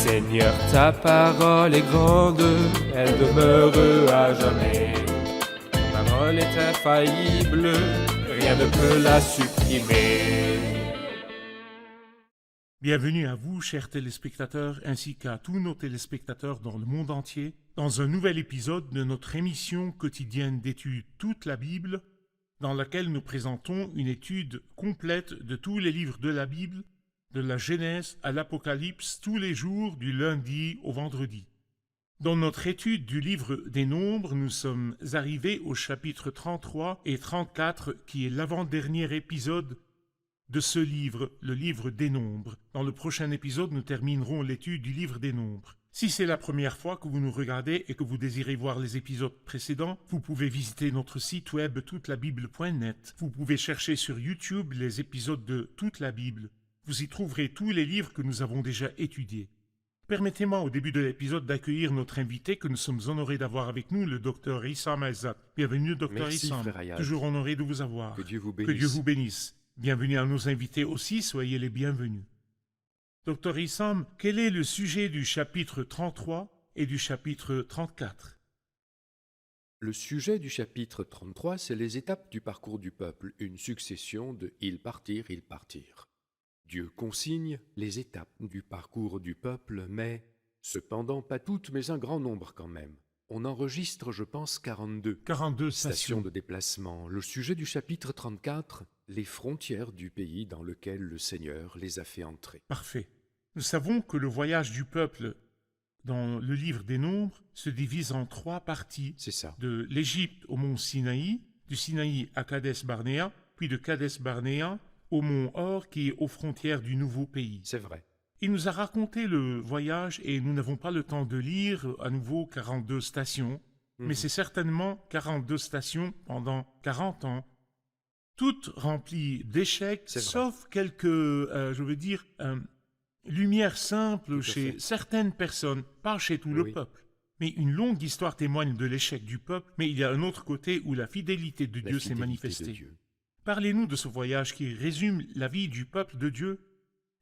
Seigneur, ta parole est grande, elle demeure à jamais. Ta parole est infaillible, rien ne peut la supprimer. Bienvenue à vous, chers téléspectateurs, ainsi qu'à tous nos téléspectateurs dans le monde entier, dans un nouvel épisode de notre émission quotidienne d'études Toute la Bible, dans laquelle nous présentons une étude complète de tous les livres de la Bible, de la Genèse à l'Apocalypse, tous les jours du lundi au vendredi. Dans notre étude du livre des Nombres, nous sommes arrivés au chapitre 33 et 34, qui est l'avant-dernier épisode de ce livre, le livre des Nombres. Dans le prochain épisode, nous terminerons l'étude du livre des Nombres. Si c'est la première fois que vous nous regardez et que vous désirez voir les épisodes précédents, vous pouvez visiter notre site web toutelabible.net. Vous pouvez chercher sur YouTube les épisodes de Toute la Bible. Vous y trouverez tous les livres que nous avons déjà étudiés. Permettez-moi au début de l'épisode d'accueillir notre invité que nous sommes honorés d'avoir avec nous, le Dr Issam Aizat. Bienvenue, Dr Merci, Issam. frère Hayat. Toujours honoré de vous avoir. Que Dieu vous bénisse. Que Dieu vous bénisse. Bienvenue à nos invités aussi, soyez les bienvenus. Dr Issam, quel est le sujet du chapitre 33 et du chapitre 34 ? Le sujet du chapitre 33, c'est les étapes du parcours du peuple, une succession de « ils partirent, ils partirent ». Dieu consigne les étapes du parcours du peuple, mais cependant pas toutes, mais un grand nombre quand même. On enregistre, je pense, 42 stations de déplacement. Le sujet du chapitre 34, les frontières du pays dans lequel le Seigneur les a fait entrer. Parfait. Nous savons que le voyage du peuple dans le livre des Nombres se divise en 3 parties. C'est ça. De l'Égypte au mont Sinaï, du Sinaï à Kadès Barnéa, puis de Kadès Barnéa au mont Hor qui est aux frontières du nouveau pays. C'est vrai. Il nous a raconté le voyage et nous n'avons pas le temps de lire à nouveau 42 stations, mais c'est certainement 42 stations pendant 40 ans, toutes remplies d'échecs, sauf quelques, lumières simples chez certaines personnes, pas chez tout le peuple. Mais une longue histoire témoigne de l'échec du peuple, mais il y a un autre côté où la fidélité de Dieu s'est manifestée. Parlez-nous de ce voyage qui résume la vie du peuple de Dieu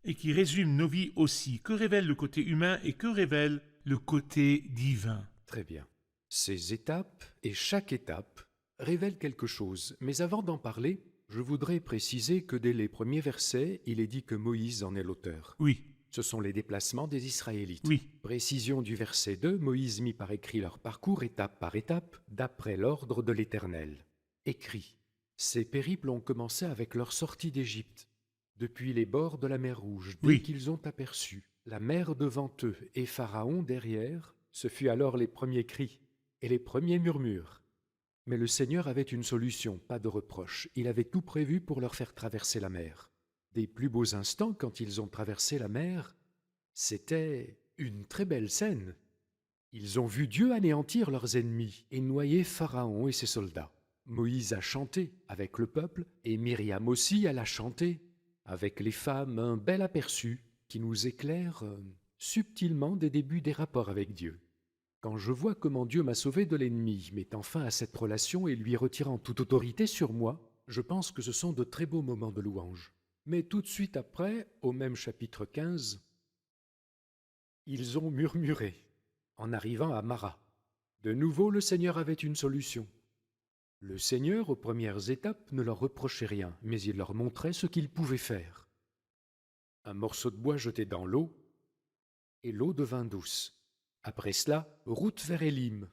et qui résume nos vies aussi. Que révèle le côté humain et que révèle le côté divin? Très bien. Ces étapes et chaque étape révèle quelque chose. Mais avant d'en parler, je voudrais préciser que dès les premiers versets, il est dit que Moïse en est l'auteur. Oui. Ce sont les déplacements des Israélites. Oui. Précision du verset 2, Moïse mit par écrit leur parcours étape par étape, d'après l'ordre de l'Éternel. Écrit. Ces périples ont commencé avec leur sortie d'Égypte, depuis les bords de la mer Rouge, dès qu'ils ont aperçu la mer devant eux et Pharaon derrière. Ce fut alors les premiers cris et les premiers murmures. Mais le Seigneur avait une solution, pas de reproche. Il avait tout prévu pour leur faire traverser la mer. Des plus beaux instants, quand ils ont traversé la mer, c'était une très belle scène. Ils ont vu Dieu anéantir leurs ennemis et noyer Pharaon et ses soldats. Moïse a chanté avec le peuple et Myriam aussi, elle a chanté avec les femmes, un bel aperçu qui nous éclaire subtilement des débuts des rapports avec Dieu. Quand je vois comment Dieu m'a sauvé de l'ennemi, mettant fin à cette relation et lui retirant toute autorité sur moi, je pense que ce sont de très beaux moments de louange. Mais tout de suite après, au même chapitre 15, ils ont murmuré en arrivant à Mara. De nouveau, le Seigneur avait une solution. Le Seigneur, aux premières étapes, ne leur reprochait rien, mais il leur montrait ce qu'ils pouvaient faire. Un morceau de bois jeté dans l'eau, et l'eau devint douce. Après cela, route vers Élim,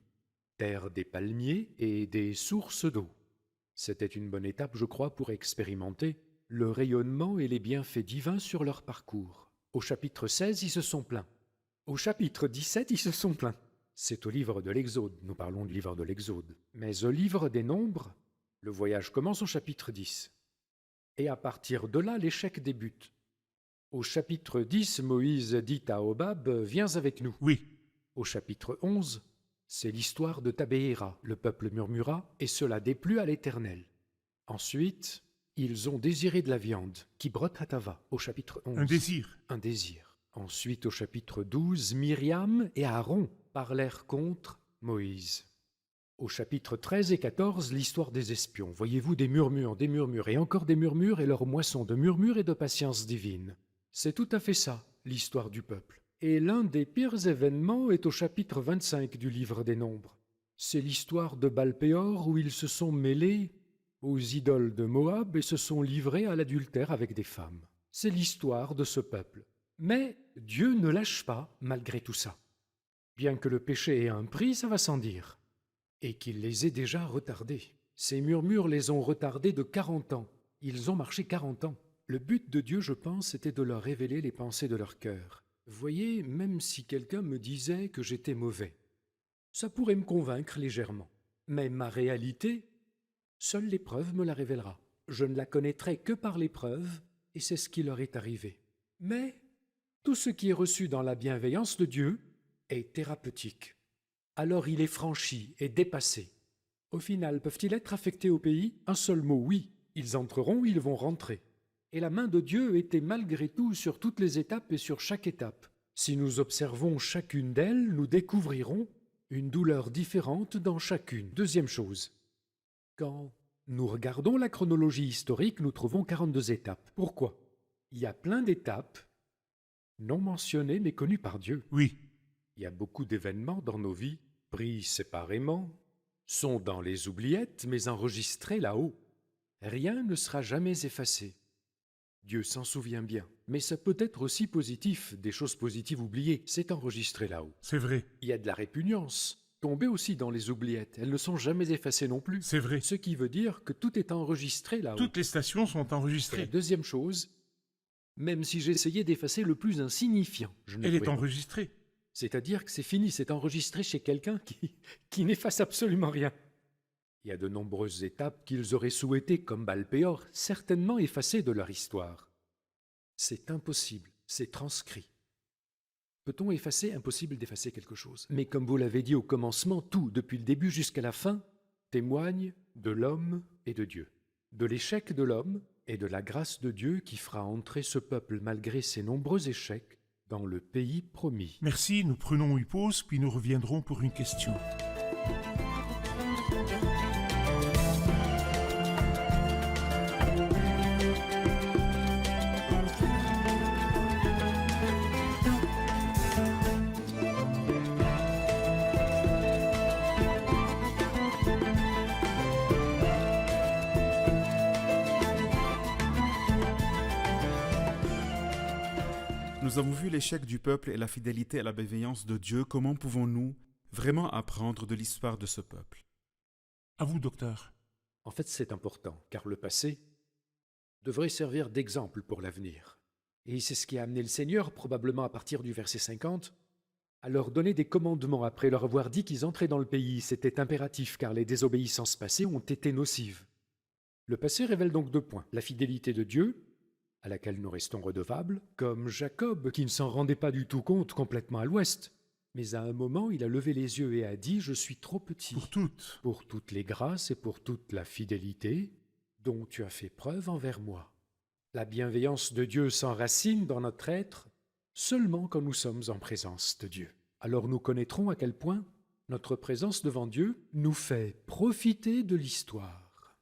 terre des palmiers et des sources d'eau. C'était une bonne étape, je crois, pour expérimenter le rayonnement et les bienfaits divins sur leur parcours. Au chapitre 16, ils se sont plaints. Au chapitre 17, ils se sont plaints. C'est au livre de l'Exode, nous parlons du livre de l'Exode. Mais au livre des Nombres, le voyage commence au chapitre 10. Et à partir de là, l'échec débute. Au chapitre 10, Moïse dit à Hobab, « Viens avec nous ». Oui. Au chapitre 11, c'est l'histoire de Tabéhéra. Le peuple murmura, et cela déplut à l'Éternel. Ensuite, ils ont désiré de la viande, Kibrot Hatava, au chapitre 11. Un désir. Un désir. Ensuite, au chapitre 12, Myriam et Aaron parlèrent contre Moïse. Au chapitre 13 et 14, l'histoire des espions. Voyez-vous, des murmures et encore des murmures et leur moisson de murmures et de patience divine. C'est tout à fait ça, l'histoire du peuple. Et l'un des pires événements est au chapitre 25 du livre des Nombres. C'est l'histoire de Baal-Péor où ils se sont mêlés aux idoles de Moab et se sont livrés à l'adultère avec des femmes. C'est l'histoire de ce peuple. Mais Dieu ne lâche pas malgré tout ça. Bien que le péché ait un prix, ça va sans dire. Et qu'il les ait déjà retardés. Ces murmures les ont retardés de 40 ans. Ils ont marché 40 ans. Le but de Dieu, je pense, était de leur révéler les pensées de leur cœur. Voyez, même si quelqu'un me disait que j'étais mauvais, ça pourrait me convaincre légèrement. Mais ma réalité, seule l'épreuve me la révélera. Je ne la connaîtrai que par l'épreuve, et c'est ce qui leur est arrivé. Mais tout ce qui est reçu dans la bienveillance de Dieu est thérapeutique. Alors il est franchi et dépassé. Au final, peuvent-ils être affectés au pays? Un seul mot, oui. Ils entreront, ils vont rentrer. Et la main de Dieu était malgré tout sur toutes les étapes et sur chaque étape. Si nous observons chacune d'elles, nous découvrirons une douleur différente dans chacune. Deuxième chose, quand nous regardons la chronologie historique, nous trouvons 42 étapes. Pourquoi? Il y a plein d'étapes non mentionnées mais connues par Dieu. Oui, Il y a beaucoup d'événements dans nos vies, pris séparément, sont dans les oubliettes mais enregistrés là-haut. Rien ne sera jamais effacé. Dieu s'en souvient bien. Mais ça peut être aussi positif, des choses positives oubliées, c'est enregistré là-haut. c'est vrai, Il y a de la répugnance, tombée aussi dans les oubliettes, elles ne sont jamais effacées non plus. c'est vrai. Ce qui veut dire que tout est enregistré là-haut. Toutes les stations sont Et la enregistrées. deuxième chose, même si j'essayais d'effacer le plus insignifiant, je ne Elle est pouvais pas. enregistrée. C'est-à-dire que c'est fini, c'est enregistré chez quelqu'un qui n'efface absolument rien. Il y a de nombreuses étapes qu'ils auraient souhaité, comme Baal-Péor, certainement effacer de leur histoire. C'est impossible, c'est transcrit. Peut-on effacer? Impossible d'effacer quelque chose. Mais comme vous l'avez dit au commencement, tout, depuis le début jusqu'à la fin, témoigne de l'homme et de Dieu. De l'échec de l'homme et de la grâce de Dieu qui fera entrer ce peuple, malgré ses nombreux échecs, dans le pays promis. Merci, nous prenons une pause, puis nous reviendrons pour une question. Nous avons vu l'échec du peuple et la fidélité à la bienveillance de Dieu. Comment pouvons-nous vraiment apprendre de l'histoire de ce peuple? À vous, docteur. En fait, c'est important, car le passé devrait servir d'exemple pour l'avenir. Et c'est ce qui a amené le Seigneur, probablement à partir du verset 50, à leur donner des commandements après leur avoir dit qu'ils entraient dans le pays. C'était impératif, car les désobéissances passées ont été nocives. Le passé révèle donc 2 points. La fidélité de Dieu, à laquelle nous restons redevables, comme Jacob, qui ne s'en rendait pas du tout compte complètement à l'ouest. Mais à un moment, il a levé les yeux et a dit « Je suis trop petit Pour toutes. les grâces et pour toute la fidélité dont tu as fait preuve envers moi. » La bienveillance de Dieu s'enracine dans notre être seulement quand nous sommes en présence de Dieu. Alors nous connaîtrons à quel point notre présence devant Dieu nous fait profiter de l'histoire.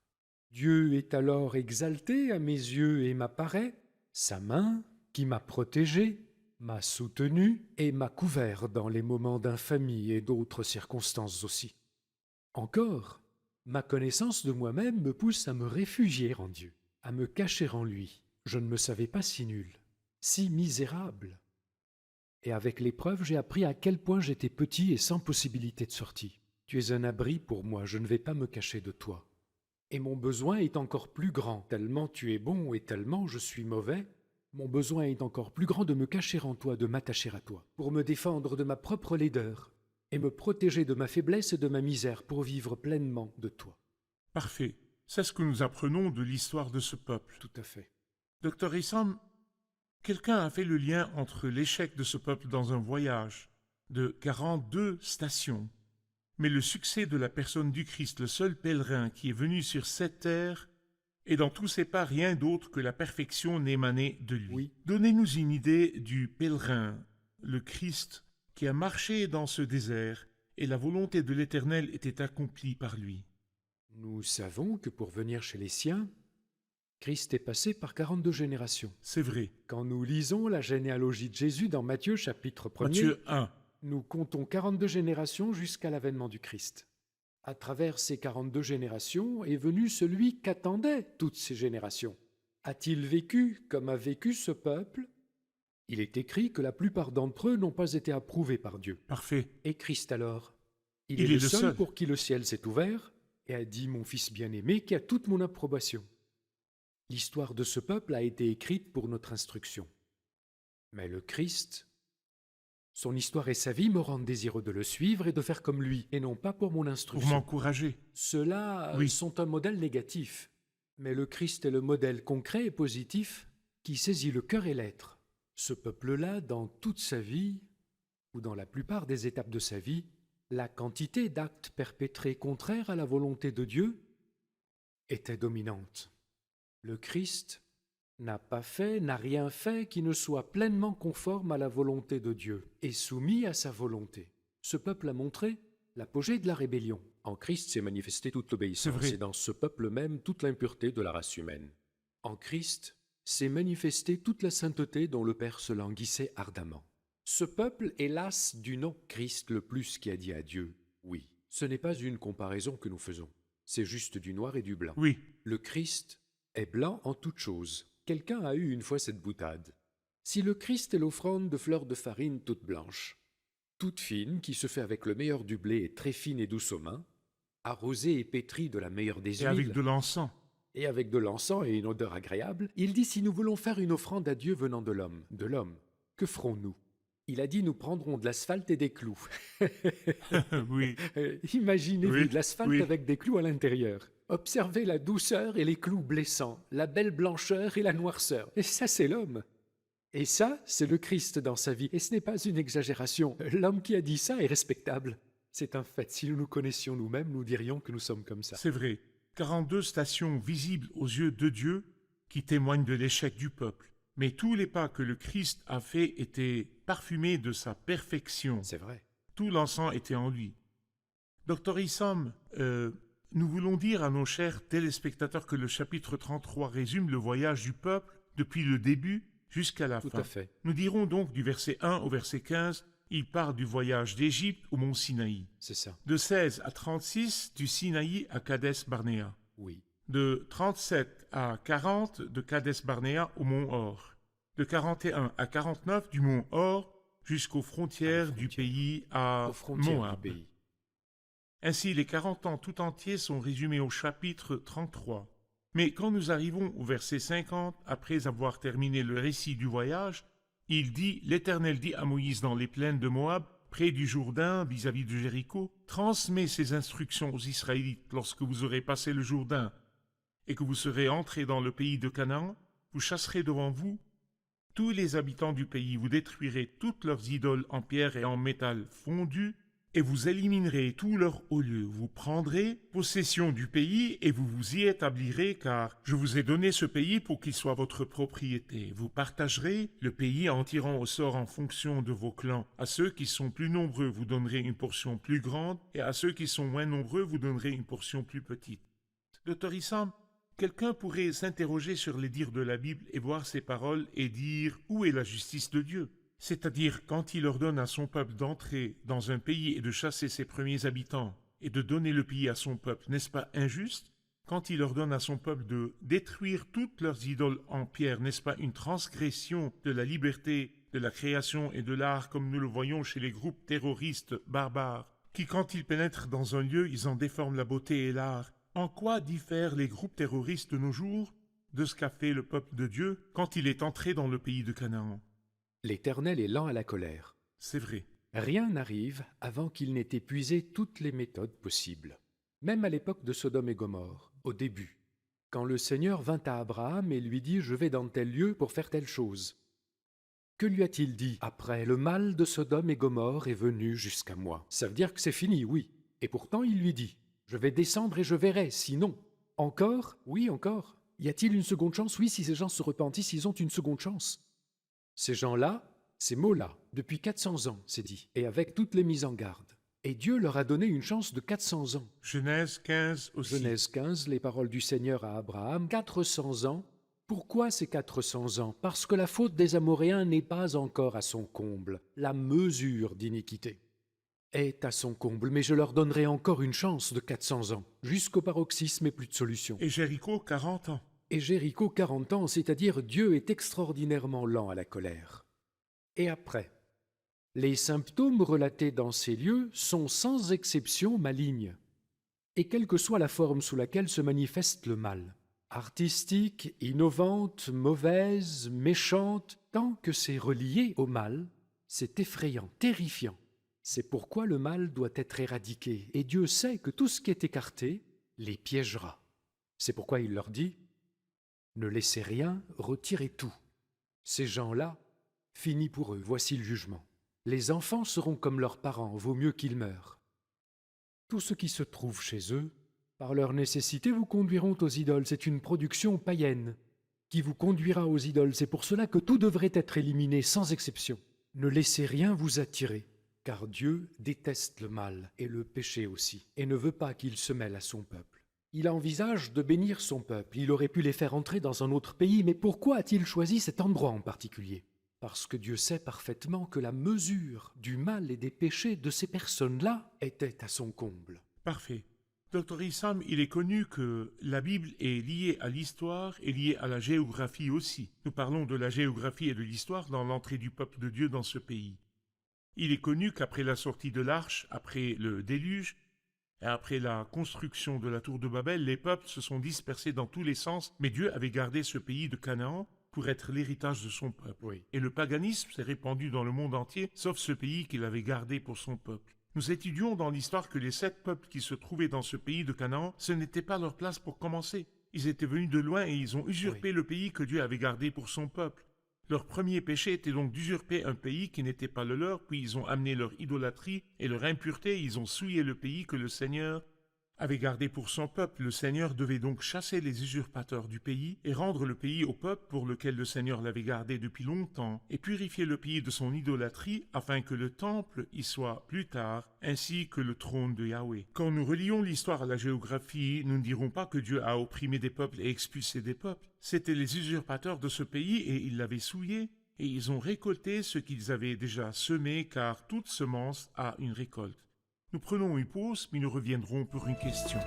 Dieu est alors exalté à mes yeux et m'apparaît, sa main qui m'a protégé, m'a soutenu et m'a couvert dans les moments d'infamie et d'autres circonstances aussi. Encore, ma connaissance de moi-même me pousse à me réfugier en Dieu, à me cacher en lui. Je ne me savais pas si nul, si misérable. Et avec l'épreuve, j'ai appris à quel point j'étais petit et sans possibilité de sortie. Tu es un abri pour moi, je ne vais pas me cacher de toi. Et mon besoin est encore plus grand, tellement tu es bon et tellement je suis mauvais. Mon besoin est encore plus grand de me cacher en toi, de m'attacher à toi, pour me défendre de ma propre laideur et me protéger de ma faiblesse et de ma misère pour vivre pleinement de toi. Parfait. C'est ce que nous apprenons de l'histoire de ce peuple. Tout à fait. Docteur Issam, quelqu'un a fait le lien entre l'échec de ce peuple dans un voyage de 42 stations, mais le succès de la personne du Christ, le seul pèlerin qui est venu sur cette terre, et dans tous ses pas rien d'autre que la perfection émanée de lui. Oui. Donnez-nous une idée du pèlerin, le Christ, qui a marché dans ce désert, et la volonté de l'Éternel était accomplie par lui. Nous savons que pour venir chez les siens, Christ est passé par 42 générations. C'est vrai. Quand nous lisons la généalogie de Jésus dans Matthieu chapitre 1er, Matthieu 1. nous comptons 42 générations jusqu'à l'avènement du Christ. À travers ces 42 générations est venu celui qu'attendaient toutes ces générations. A-t-il vécu comme a vécu ce peuple? Il est écrit que la plupart d'entre eux n'ont pas été approuvés par Dieu. Parfait. Et Christ alors? Il Il est est le le seul seul. pour qui le ciel s'est ouvert et a dit « Mon fils bien-aimé qui a toute mon approbation ». L'histoire de ce peuple a été écrite pour notre instruction. Mais le Christ, son histoire et sa vie me rendent désireux de le suivre et de faire comme lui, et non pas pour mon Pour instruction. m'encourager. Ceux-là Oui. sont un modèle négatif, mais le Christ est le modèle concret et positif qui saisit le cœur et l'être. Ce peuple-là, dans toute sa vie, ou dans la plupart des étapes de sa vie, la quantité d'actes perpétrés contraires à la volonté de Dieu était dominante. Le Christ n'a rien fait qui ne soit pleinement conforme à la volonté de Dieu et soumis à sa volonté. Ce peuple a montré l'apogée de la rébellion. En Christ s'est manifestée toute C'est l'obéissance vrai. et dans ce peuple même toute l'impureté de la race humaine. En Christ s'est manifestée toute la sainteté dont le Père se languissait ardemment. Ce peuple est las du nom Christ le plus qui a dit à Dieu « Oui ». Ce n'est pas une comparaison que nous faisons, c'est juste du noir et du blanc. Oui. Le Christ est blanc en toutes choses. Quelqu'un a eu une fois cette boutade. Si le Christ est l'offrande de fleurs de farine toute blanche, toute fine, qui se fait avec le meilleur du blé et très fine et douce aux mains, arrosée et pétrie de la meilleure des Et huiles, avec de l'encens. et avec de l'encens et une odeur agréable, il dit si nous voulons faire une offrande à Dieu venant de l'homme, que ferons-nous? Il a dit nous prendrons de l'asphalte et des clous. Oui. Imaginez-vous Oui, de l'asphalte oui. avec des clous à l'intérieur. Observez la douceur et les clous blessants, la belle blancheur et la noirceur. Et ça, c'est l'homme. Et ça, c'est le Christ dans sa vie. Et ce n'est pas une exagération. L'homme qui a dit ça est respectable. C'est un fait. Si nous nous connaissions nous-mêmes, nous dirions que nous sommes comme ça. C'est vrai. 42 stations visibles aux yeux de Dieu qui témoignent de l'échec du peuple. Mais tous les pas que le Christ a faits étaient parfumés de sa perfection. C'est vrai. Tout l'encens était en lui. Docteur Issam, nous voulons dire à nos chers téléspectateurs que le chapitre 33 résume le voyage du peuple depuis le début jusqu'à la Tout fin. à fait. Nous dirons donc du verset 1 au verset 15, il part du voyage d'Égypte au mont Sinaï. C'est ça. De 16 à 36, du Sinaï à Kadès Barnéa. Oui. De 37 à 40, de Kadès Barnéa au mont Hor. De 41 à 49, du mont Hor jusqu'aux frontières du pays à Aux frontières Moab. du pays. Ainsi, les 40 ans tout entiers sont résumés au chapitre 33. Mais quand nous arrivons au verset 50, après avoir terminé le récit du voyage, il dit, l'Éternel dit à Moïse dans les plaines de Moab, près du Jourdain, vis-à-vis de Jéricho, transmets ces instructions aux Israélites lorsque vous aurez passé le Jourdain et que vous serez entrés dans le pays de Canaan, vous chasserez devant vous tous les habitants du pays, vous détruirez toutes leurs idoles en pierre et en métal fondu, et vous éliminerez tous leurs hauts lieux. Vous prendrez possession du pays et vous vous y établirez, car je vous ai donné ce pays pour qu'il soit votre propriété. Vous partagerez le pays en tirant au sort en fonction de vos clans. À ceux qui sont plus nombreux, vous donnerez une portion plus grande, et à ceux qui sont moins nombreux, vous donnerez une portion plus petite. Docteur Issam, quelqu'un pourrait s'interroger sur les dires de la Bible et voir ces paroles et dire « Où est la justice de Dieu ?» C'est-à-dire, quand il ordonne à son peuple d'entrer dans un pays et de chasser ses premiers habitants et de donner le pays à son peuple, n'est-ce pas injuste? Quand il ordonne à son peuple de détruire toutes leurs idoles en pierre, n'est-ce pas une transgression de la liberté de la création et de l'art comme nous le voyons chez les groupes terroristes barbares, qui quand ils pénètrent dans un lieu, ils en déforment la beauté et l'art? En quoi diffèrent les groupes terroristes de nos jours de ce qu'a fait le peuple de Dieu quand il est entré dans le pays de Canaan? L'Éternel est lent à la colère. C'est vrai. Rien n'arrive avant qu'il n'ait épuisé toutes les méthodes possibles. Même à l'époque de Sodome et Gomorrhe, au début, quand le Seigneur vint à Abraham et lui dit « Je vais dans tel lieu pour faire telle chose ». Que lui a-t-il dit après? Le mal de Sodome et Gomorrhe est venu jusqu'à moi. Ça veut dire que c'est fini, oui. Et pourtant il lui dit « Je vais descendre et je verrai, sinon. » Encore? Oui, encore. Y a-t-il une seconde chance? Oui, si ces gens se repentissent, ils ont une seconde chance. Ces gens-là, ces mots-là, depuis 400 ans, c'est dit, et avec toutes les mises en garde. Et Dieu leur a donné une chance de 400 ans. Genèse 15 aussi. Genèse 15, les paroles du Seigneur à Abraham, 400 ans. Pourquoi ces 400 ans? Parce que la faute des Amoréens n'est pas encore à son comble. La mesure d'iniquité est à son comble, mais je leur donnerai encore une chance de 400 ans, jusqu'au paroxysme et plus de solution. Et Jéricho, 40 ans. Et Jéricho, 40 ans, c'est-à-dire Dieu est extraordinairement lent à la colère. Et après, les symptômes relatés dans ces lieux sont sans exception malignes, et quelle que soit la forme sous laquelle se manifeste le mal. Artistique, innovante, mauvaise, méchante, tant que c'est relié au mal, c'est effrayant, terrifiant. C'est pourquoi le mal doit être éradiqué, et Dieu sait que tout ce qui est écarté les piégera. C'est pourquoi il leur dit « Ne laissez rien, retirez tout. Ces gens-là, fini pour eux, voici le jugement. Les enfants seront comme leurs parents, vaut mieux qu'ils meurent. Tout ce qui se trouve chez eux, par leur nécessité, vous conduiront aux idoles. C'est une production païenne qui vous conduira aux idoles. C'est pour cela que tout devrait être éliminé sans exception. Ne laissez rien vous attirer, car Dieu déteste le mal et le péché aussi, et ne veut pas qu'il se mêle à son peuple. Il envisage de bénir son peuple. Il aurait pu les faire entrer dans un autre pays, mais pourquoi a-t-il choisi cet endroit en particulier? Parce que Dieu sait parfaitement que la mesure du mal et des péchés de ces personnes-là était à son comble. Parfait. Dr. Issam, il est connu que la Bible est liée à l'histoire et liée à la géographie aussi. Nous parlons de la géographie et de l'histoire dans l'entrée du peuple de Dieu dans ce pays. Il est connu qu'après la sortie de l'arche, après le déluge, et après la construction de la tour de Babel, les peuples se sont dispersés dans tous les sens, mais Dieu avait gardé ce pays de Canaan pour être l'héritage de son peuple. Oui. Et le paganisme s'est répandu dans le monde entier, sauf ce pays qu'il avait gardé pour son peuple. Nous étudions dans l'histoire que les 7 peuples qui se trouvaient dans ce pays de Canaan, ce n'était pas leur place pour commencer. Ils étaient venus de loin et ils ont usurpé le pays que Dieu avait gardé pour son peuple. Leur premier péché était donc d'usurper un pays qui n'était pas le leur, puis ils ont amené leur idolâtrie et leur impureté, ils ont souillé le pays que le Seigneur avait gardé pour son peuple. Le Seigneur devait donc chasser les usurpateurs du pays et rendre le pays au peuple pour lequel le Seigneur l'avait gardé depuis longtemps, et purifier le pays de son idolâtrie afin que le temple y soit plus tard, ainsi que le trône de Yahweh. Quand nous relions l'histoire à la géographie, nous ne dirons pas que Dieu a opprimé des peuples et expulsé des peuples. C'étaient les usurpateurs de ce pays et ils l'avaient souillé, et ils ont récolté ce qu'ils avaient déjà semé, car toute semence a une récolte. Nous prenons une pause, puis nous reviendrons pour une question.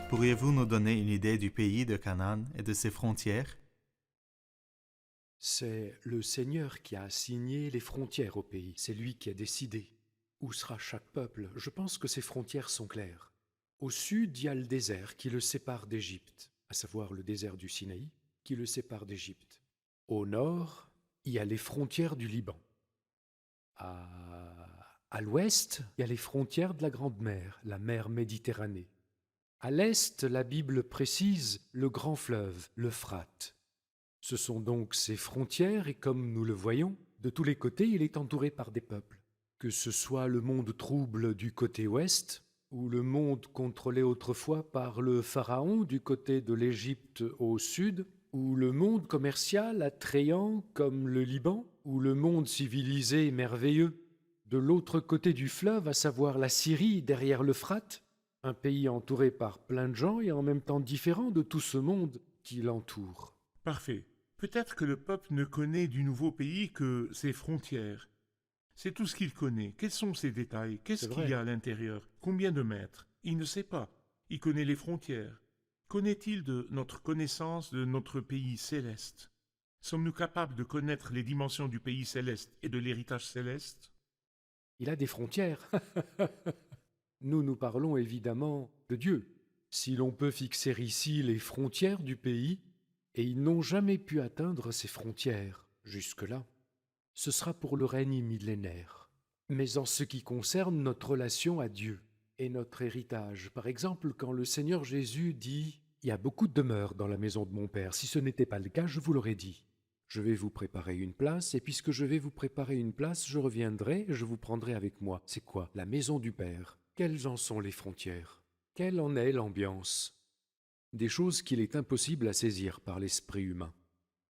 Pourriez-vous nous donner une idée du pays de Canaan et de ses frontières? C'est le Seigneur qui a assigné les frontières au pays. C'est lui qui a décidé où sera chaque peuple. Je pense que ces frontières sont claires. Au sud, il y a le désert qui le sépare d'Égypte, à savoir le désert du Sinaï, qui le sépare d'Égypte. Au nord, il y a les frontières du Liban. À l'ouest, il y a les frontières de la Grande Mer, la mer Méditerranée. À l'est, la Bible précise le grand fleuve, l'Euphrate. Ce sont donc ses frontières et comme nous le voyons, de tous les côtés, il est entouré par des peuples. Que ce soit le monde trouble du côté ouest, ou le monde contrôlé autrefois par le pharaon du côté de l'Égypte au sud, ou le monde commercial attrayant comme le Liban, ou le monde civilisé et merveilleux de l'autre côté du fleuve, à savoir la Syrie derrière l'Euphrate, un pays entouré par plein de gens et en même temps différent de tout ce monde qui l'entoure. Parfait. Peut-être que le peuple ne connaît du nouveau pays que ses frontières. C'est tout ce qu'il connaît. Quels sont ces détails? Qu'est-ce qu'il y a à l'intérieur? Combien de mètres? Il ne sait pas. Il connaît les frontières. Connaît-il de notre connaissance de notre pays céleste? Sommes-nous capables de connaître les dimensions du pays céleste et de l'héritage céleste? Il a des frontières. Nous parlons évidemment de Dieu. Si l'on peut fixer ici les frontières du pays, et ils n'ont jamais pu atteindre ces frontières jusque-là, ce sera pour le règne millénaire. Mais en ce qui concerne notre relation à Dieu et notre héritage, par exemple, quand le Seigneur Jésus dit « Il y a beaucoup de demeures dans la maison de mon Père. Si ce n'était pas le cas, je vous l'aurais dit. Je vais vous préparer une place, et puisque je vais vous préparer une place, je reviendrai et je vous prendrai avec moi. C'est quoi? La maison du Père. Quelles en sont les frontières? Quelle en est l'ambiance? Des choses qu'il est impossible à saisir par l'esprit humain.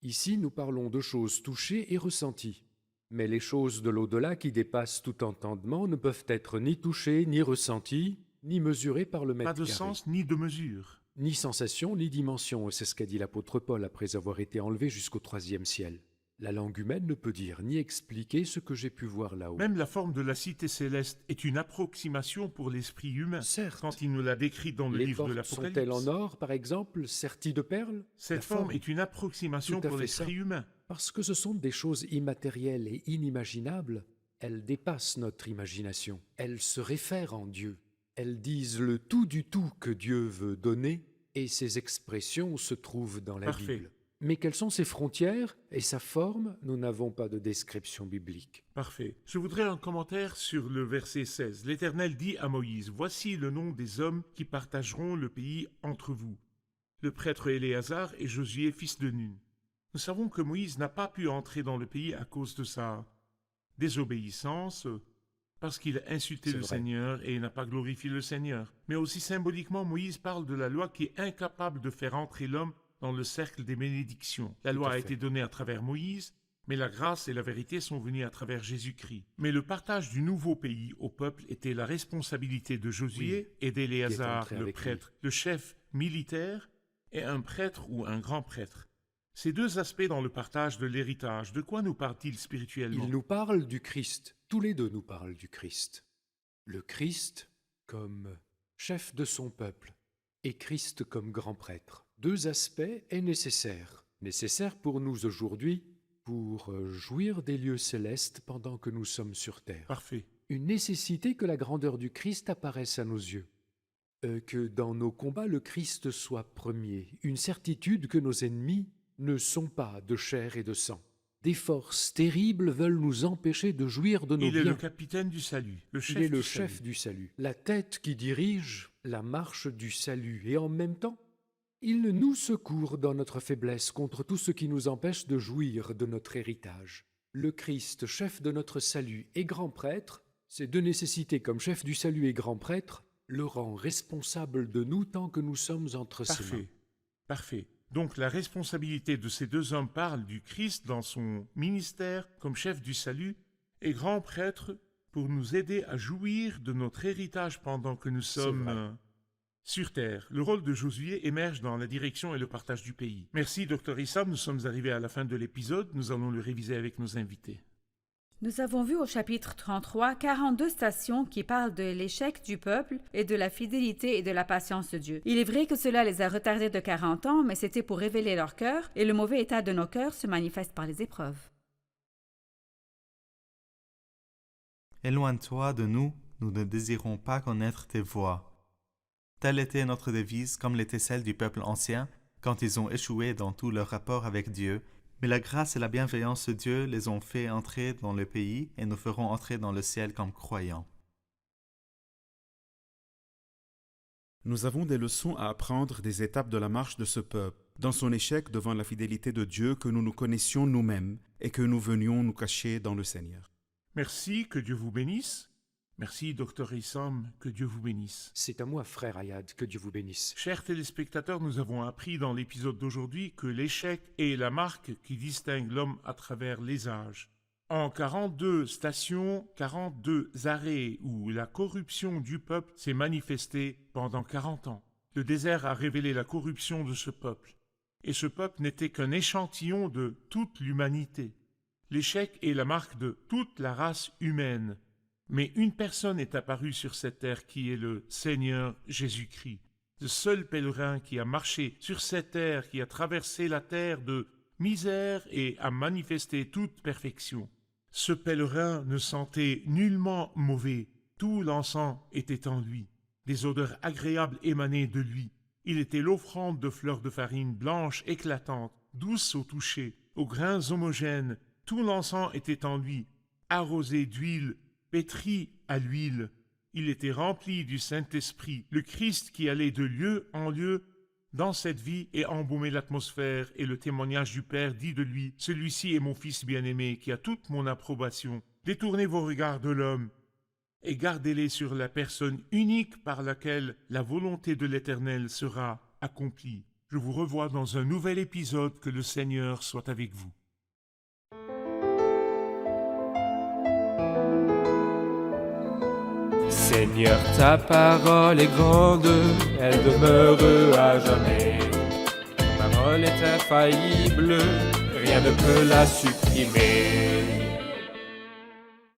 Ici, nous parlons de choses touchées et ressenties. Mais les choses de l'au-delà qui dépassent tout entendement ne peuvent être ni touchées, ni ressenties, ni mesurées par le mètre Pas de carré. sens ni de mesure. Ni sensation, ni dimension, c'est ce qu'a dit l'apôtre Paul après avoir été enlevé jusqu'au 3e ciel. La langue humaine ne peut dire ni expliquer ce que j'ai pu voir là-haut. Même la forme de la cité céleste est une approximation pour l'esprit humain, Certes, quand il nous l'a décrit dans le les livre de portes l'Apocalypse. sont-elles en or, par exemple, serties de perles? Cette La forme est une approximation Tout à pour fait l'esprit ça. humain. Parce que ce sont des choses immatérielles et inimaginables, elles dépassent notre imagination. Elles se réfèrent en Dieu. Elles disent le tout du tout que Dieu veut donner, et ces expressions se trouvent dans la Parfait. Bible. Mais quelles sont ses frontières et sa forme? Nous n'avons pas de description biblique. Parfait. Je voudrais un commentaire sur le verset 16. L'Éternel dit à Moïse, « Voici le nom des hommes qui partageront le pays entre vous. Le prêtre Éléazar et Josué, fils de Nun. » Nous savons que Moïse n'a pas pu entrer dans le pays à cause de sa désobéissance, parce qu'il a insulté C'est le vrai. Seigneur et n'a pas glorifié le Seigneur. Mais aussi symboliquement, Moïse parle de la loi qui est incapable de faire entrer l'homme dans le cercle des bénédictions. La Tout loi à a fait. été donnée à travers Moïse, mais la grâce et la vérité sont venues à travers Jésus-Christ. Mais le partage du nouveau pays au peuple était la responsabilité de Josué et d'Éléazar, entré le avec prêtre, le chef militaire, et un prêtre ou un grand prêtre. Ces deux aspects dans le partage de l'héritage, de quoi nous parle-t-il spirituellement? Il nous parle du Christ. Tous les deux nous parlent du Christ. Le Christ comme chef de son peuple et Christ comme grand prêtre. Deux aspects est nécessaire. Nécessaire pour nous aujourd'hui, pour jouir des lieux célestes pendant que nous sommes sur terre. Parfait. Une nécessité que la grandeur du Christ apparaisse à nos yeux. Que dans nos combats le Christ soit premier. Une certitude que nos ennemis ne sont pas de chair et de sang. Des forces terribles veulent nous empêcher de jouir de nos Il est le biens. capitaine du salut, le chef Il est le du chef salut. du salut, la tête qui dirige la marche du salut, et en même temps, il nous secourt dans notre faiblesse contre tout ce qui nous empêche de jouir de notre héritage. Le Christ, chef de notre salut et grand prêtre, ces deux nécessités comme chef du salut et grand prêtre, le rend responsable de nous tant que nous sommes entre ses mains. Parfait. Parfait. Donc la responsabilité de ces deux hommes parle du Christ dans son ministère comme chef du salut et grand prêtre pour nous aider à jouir de notre héritage pendant que nous sommes vrai. sur terre. Le rôle de Josué émerge dans la direction et le partage du pays. Merci Dr Issam, nous sommes arrivés à la fin de l'épisode, nous allons le réviser avec nos invités. Nous avons vu au chapitre 33 42 stations qui parlent de l'échec du peuple et de la fidélité et de la patience de Dieu. Il est vrai que cela les a retardés de 40 ans, mais c'était pour révéler leur cœur, et le mauvais état de nos cœurs se manifeste par les épreuves. Éloigne-toi de nous, nous ne désirons pas connaître tes voies. Telle était notre devise, comme l'était celle du peuple ancien, quand ils ont échoué dans tout leur rapport avec Dieu. Mais la grâce et la bienveillance de Dieu les ont fait entrer dans le pays et nous feront entrer dans le ciel comme croyants. Nous avons des leçons à apprendre des étapes de la marche de ce peuple, dans son échec devant la fidélité de Dieu que nous nous connaissions nous-mêmes et que nous venions nous cacher dans le Seigneur. Merci, que Dieu vous bénisse. Merci Dr Issam, que Dieu vous bénisse. C'est à moi, frère Ayad, que Dieu vous bénisse. Chers téléspectateurs, nous avons appris dans l'épisode d'aujourd'hui que l'échec est la marque qui distingue l'homme à travers les âges. En 42 stations, 42 arrêts où la corruption du peuple s'est manifestée pendant 40 ans. Le désert a révélé la corruption de ce peuple. Et ce peuple n'était qu'un échantillon de toute l'humanité. L'échec est la marque de toute la race humaine. Mais une personne est apparue sur cette terre qui est le Seigneur Jésus-Christ. Le seul pèlerin qui a marché sur cette terre, qui a traversé la terre de misère et a manifesté toute perfection. Ce pèlerin ne sentait nullement mauvais. Tout l'encens était en lui. Des odeurs agréables émanaient de lui. Il était l'offrande de fleurs de farine blanches éclatantes, douces au toucher, aux grains homogènes. Tout l'encens était en lui, arrosé d'huile, pétri à l'huile. Il était rempli du Saint-Esprit. Le Christ qui allait de lieu en lieu dans cette vie et embaumer l'atmosphère et le témoignage du Père dit de lui, « Celui-ci est mon Fils bien-aimé qui a toute mon approbation. » Détournez vos regards de l'homme et gardez-les sur la personne unique par laquelle la volonté de l'Éternel sera accomplie. Je vous revois dans un nouvel épisode. Que le Seigneur soit avec vous. Seigneur, ta parole est grande, elle demeure à jamais. Ta parole est infaillible, rien ne peut la supprimer.